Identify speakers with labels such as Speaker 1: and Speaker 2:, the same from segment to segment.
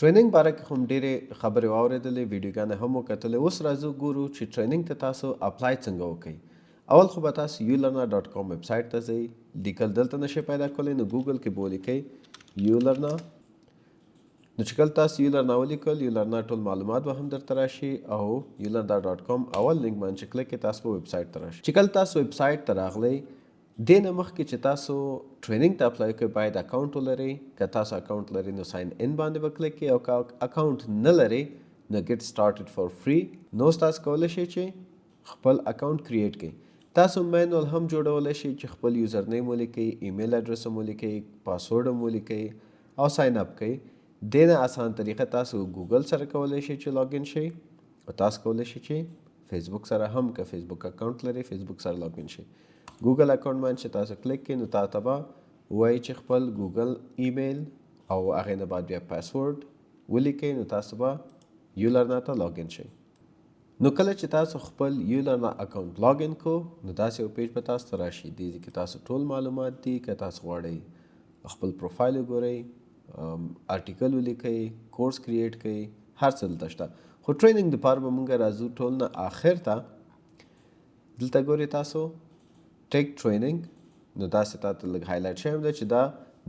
Speaker 1: ټریننګ باره کې هم ډېرې خبرې واورېدلې، ویډیوګانې هم وکتلې. اوس راځو ګورو چې ټریننګ ته تاسو اپلای څنګه وکړئ. اول خو به تاسو ulearna.com ویب سایټ ته ځئ. لیکل دلته نشئ پیدا کولی، نو ګوګل کې به ولیکئ ulearna. نو چې کله تاسو ulearna ولیکل، ulearna ټول معلومات به هم درته راشي او ulearna.com اول لینک باندې چې کلیک کړئ تاسو به ویب سایټ ته راشي. چې کله تاسو ویب سایټ ته راغلی، دې نه مخکې چې تاسو ټریننګ ته اپلای کوئ باید اکاونټ ولرئ. که تاسو اکاونټ لرئ نو ساین ان باندې به کلیک کړئ، او که اکاونټ نه لرئ نو ګیټ سټارټډ فار فری. نو تاسو کولی شئ چې خپل اکاونټ کریټ کړئ. تاسو مینول هم جوړولی شئ چې خپل یوزر نیم ولیکئ، ایمیل اډرس هم ولیکئ، پاسورډ هم ولیکئ او ساین اپ کړئ. دې نه آسان طریقه تاسو ګوګل سره کولی شئ چې لاګین شئ، او تاسو کولی شئ چې فیسبوک سره هم، که فیسبوک اکاونټ لرئ فیسبوک سره لاګین شئ. ګوګل اکاونټ باندې چې تاسو کلیک کړئ نو تاسو به وایي چې خپل ګوګل ایمیل او هغې نه بعد بیا پاسورډ ولیکئ، نو تاسو به ulearna ته لاګین شئ. نو کله چې تاسو خپل ulearna اکاونټ لاګین کو نو داسې یو پیج به تاسو ته راشي. دې کې تاسو ټول معلومات دي. که تاسو غواړئ خپل پروفایل وګورئ، آرټیکل ولیکئ، کورس کریټ کړئ، هر څه دلته شته. خو ټریننګ دپاره به موږ راځو ټول نه آخر ته. دلته ګورئ تاسو ټیک ټریننګ، نو داسې تاته لږ هایلایټ شوی ده چې دا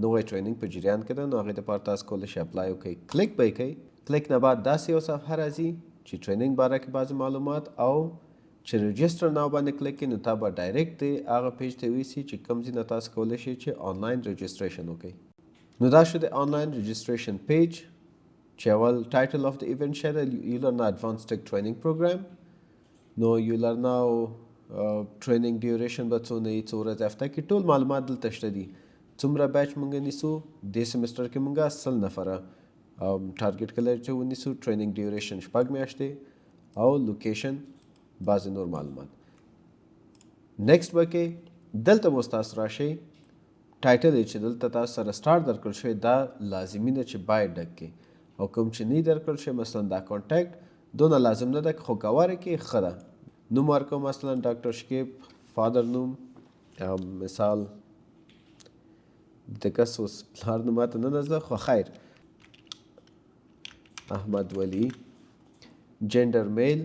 Speaker 1: نوی ټریننګ په جریان کې ده. نو هغې دپاره تاسو کولی شئ اپلای وکړئ. کلیک به یې کوئ. کلیک نه بعد داسې یو صفحه راځي چې ټریننګ باره کې بعضې معلومات، او چې رجسټر ناو باندې کلیک کړئ نو تا به ډایرکټ دی هغه پیج ته یوسي چې کوم ځای نه تاسو کولی شئ چې آنلاین رجسټریشن وکړئ. نو دا شو د آنلاین رجسټریشن پیج چې اول ټایټل آف د ایونټ شه ده ulearna advanced tech training program. نو ulearna او ټریننګ ډیوریشن به څونه وي، څو ورځې هفته کې، ټول معلومات دلته شته دي. څومره بیچ موږ نیسو دې سیمسټر کې موږ 100 نفره ټارګټ کلر چې ونیسو. ټریننګ ډیوریشن 6 میاشتې او لوکیشن بعضې نور معلومات. نیکسټ به کې دلته به تاسو راشئ. ټایټل چې دلته تاسو سره سټارټ درکړل شوی دا لازمي ده چې باید ډک کړئ، او کوم چې نه درکړل شوی مثلا دا کانټیکټ دونه لازم نه ده، خو که واره کې ښه ده. نوم ورکوم مثلا ډاکټر شکیب، فادر نوم مثال د کس اوس پلار نوم ماته نه نزده خو خیر، احمد ولی، جنډر میل،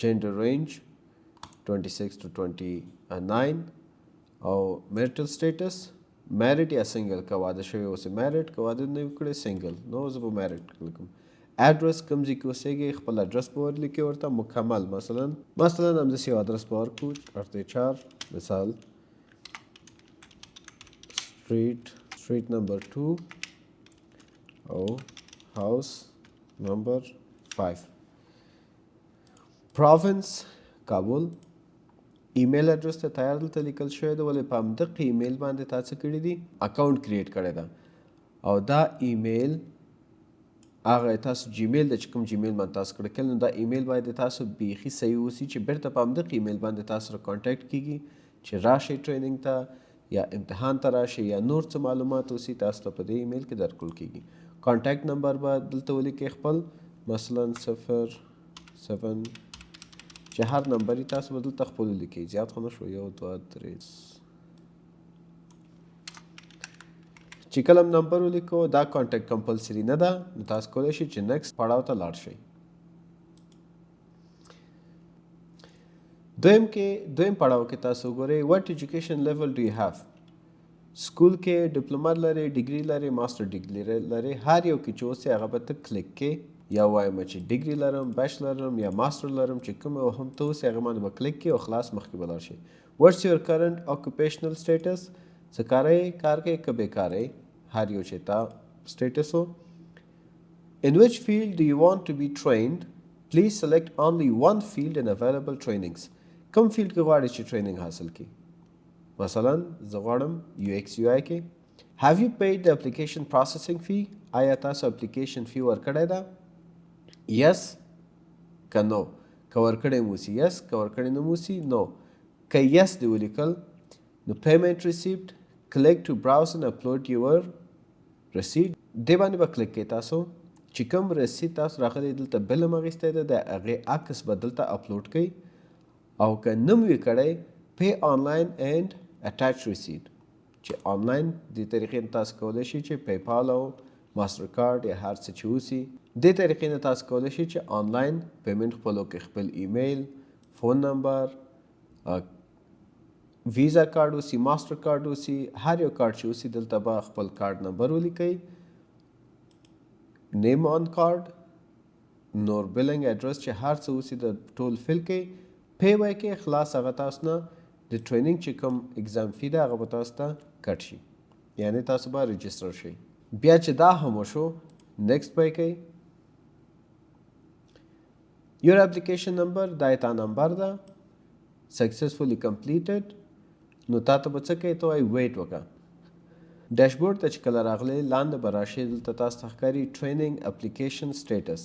Speaker 1: جنډر رینج 26 to 29، او میرټل سټیټس میرټ یا سنګل، که واده شوی اوسې میرټ، که واده نه وي کړی سنګل. نو زه به میرټ لیکم. ایډرس کوم ځای کې اوسېږئ خپل اډرس به ورلیکئ ورته مکمل. مثلا همداسې یو اډرس به ورکړو 84 مثال سټریټ نمبر 2 او هاوس نمبر 5، پروونس کابل. ایمیل اډرس ته تیار دلته لیکل شوی ده، ولې په همدغه ایمیل باندې تا څه کړي دي، اکاونټ کریټ کړی ده. او دا ایمیل هغه تاسو جیمیل ده چې کوم جیمیل باندې تاسو کړی کړل، نو دا ایمیل باید تاسو بیخي صحیح اوسي چې بیرته په همدغه ایمیل باندې تاسو سره کانټیکټ کیږي چې راشئ ټریننګ ته یا امتحان ته راشئ یا نور څه معلومات اوسي تاسو ته په دې ایمیل کې درکول کیږي. کانټیکټ نمبر به دلته ولیکئ خپل، مثلا 07 چې هر نمبر یې تاسو به دلته خپل ولیکئ، زیات خو نه شو، 1 2 3. چې کله نمبر ولیکو دا کانټیکټ کمپلسري نه ده، نو تاسو کولی شئ چې نیکسټ پړاو ته لاړ شئ. دویم پړاو کې تاسو وګورئ what education level do you have. سکول کې ډپلوما لرئ، ډیګري لرئ، ماسټر ډیګري لرئ، هر یو کې چې اوسئ هغه به ته کلیک کې یا وایم چې ډیګري لرم، بیچلر لرم یا ماسټر لرم، چې کوم هم ته اوسئ هغه باندې به کلیک کې او خلاص مخکې به لاړ شئ. what's your current occupational status. څه کاری کار کوئ که بیکاره یې، هر یو چې تا سټیټس و. in which field do you want to be trained. please select only one field in available trainings. کوم فیلډ کې غواړئ چې ټریننګ حاصل کړئ. مثلا زه غواړم UX UI کې. have you paid the application processing fee. آیا تاسو اپلیکیشن فی ورکړی ده؟ yes که نو. که ورکړی مو سي yes، که ورکړی نه مو سي نو. که yes دی ولیکل نو پیمنٹ ریسیپټ کلیک ټو براوز and upload your receipt. دې باندې به کلیک کوئ تاسو چې کوم رسید تاسو راغلی دلته بل هم اخیستی ده د هغې عکس به دلته اپلوډ کوئ، او که نه مو یې کړی پی آنلاین اینډ اټاچ ریسیټ، چې آنلاین دې طریقې تاسو کولی شئ چې پیپال او ماستر کارت یا هر څه چې اوسي. دې طریقې نه تاسو کولی شئ چې آنلاین پیمنټ خپلو کې خپل ایمیل، فون نمبر، ویزا کارت اوسي، ماستر کارت اوسي، هر یو کارت چې اوسي دلته به خپل کارت نمبر ولیکئ، نیم آن کارت، نور بلنګ ایډرس چې هر څه اوسي د ټول فل کړئ، پی وای کې خلاص هغه تاسو نه د ټریننګ چې کوم اگزام فی ده هغه به تاسو ته کټ شي، یعنی تاسو به رجسټر شئ. بیا چې دا هم وشو نیکسټ به یې کوئ. یور اپلیکیشن نمبر دا یې تا نمبر ده سکسسفولي کمپلیټډ. نو تا ته به څه کوي؟ ته وایي ویټ وکړه. ډیشبورډ ته چې کله راغلی لاندې به راشئ، دلته تاسو ته ښکاري ټریننګ اپلیکیشن سټیټس.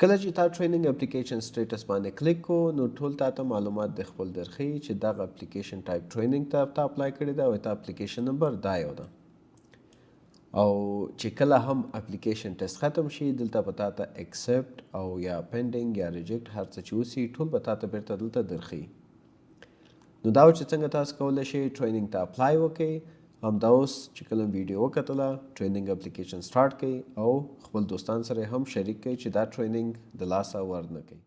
Speaker 1: کله چې تا ټریننګ اپلیکیشن سټیټس باندې کلیک کو نو ټول تا ته معلومات د خپل درښیي چې دغه اپلیکیشن ټایپ ټریننګ ته تا اپلای کړی ده او تا اپلیکیشن نمبر دا یو ده. او چې کله هم اپلیکیشن ټیسټ ختم شي دلته به تا ته اکسپټ او یا پینډینګ یا ریجیکټ هر څه چې اوسي ټول به تا ته بیرته دلته درښیي. نو دا چې څنګه تاسو کولی شئ ټریننګ ته اپلای وکړئ. همدا اوس چې کله ویډیو وکتله ټریننګ اپلیکیشن سټارټ کړئ او خپل دوستان سره هم شریک کړئ چې دا ټریننګ د لاسه ورنه کړئ.